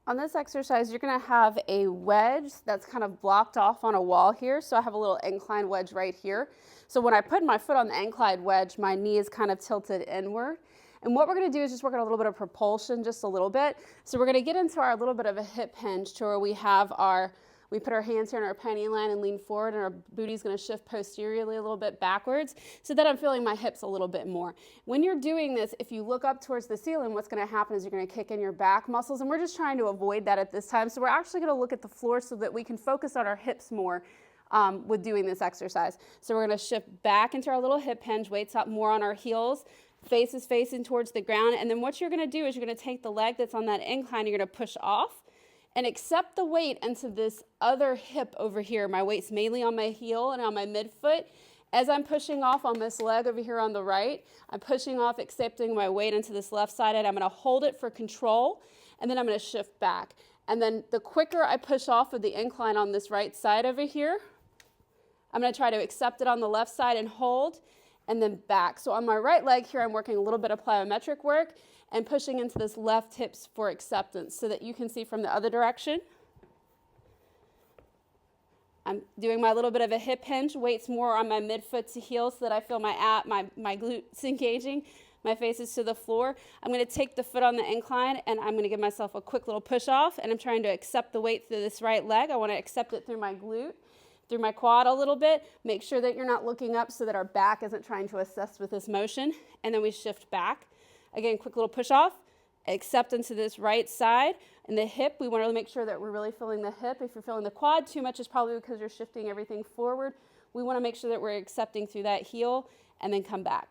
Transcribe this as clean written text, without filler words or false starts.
On this exercise, you're gonna have a wedge that's kind of blocked off on a wall here. So I have a little incline wedge right here. So when I put my foot on the incline wedge, my knee is kind of tilted inward. And what we're gonna do is just work on a little bit of propulsion, just a little bit. So we're gonna get into our little bit of a hip hinge to where we put our hands here in our penny line and lean forward, and our booty's gonna shift posteriorly a little bit backwards so that I'm feeling my hips a little bit more. When you're doing this, if you look up towards the ceiling, what's gonna happen is you're gonna kick in your back muscles, and we're just trying to avoid that at this time. So we're actually gonna look at the floor so that we can focus on our hips more with doing this exercise. So we're gonna shift back into our little hip hinge, weights up more on our heels, face is facing towards the ground, and then what you're gonna do is you're gonna take the leg that's on that incline, you're gonna push off, and accept the weight into this other hip over here. My weight's mainly on my heel and on my midfoot. As I'm pushing off on this leg over here on the right, I'm pushing off, accepting my weight into this left side, and I'm gonna hold it for control, and then I'm gonna shift back. And then the quicker I push off of the incline on this right side over here, I'm gonna try to accept it on the left side and hold, and then back. So on my right leg here, I'm working a little bit of plyometric work and pushing into this left hips for acceptance so that you can see from the other direction. I'm doing my little bit of a hip hinge, weights more on my midfoot to heel so that I feel my glutes engaging. My face is to the floor. I'm gonna take the foot on the incline and I'm gonna give myself a quick little push off, and I'm trying to accept the weight through this right leg. I wanna accept it through my glute, through my quad a little bit. Make sure that you're not looking up so that our back isn't trying to assist with this motion. And then we shift back. Again, quick little push off, accept into this right side. And the hip, we want to make sure that we're really feeling the hip. If you're feeling the quad too much, it's probably because you're shifting everything forward. We want to make sure that we're accepting through that heel and then come back.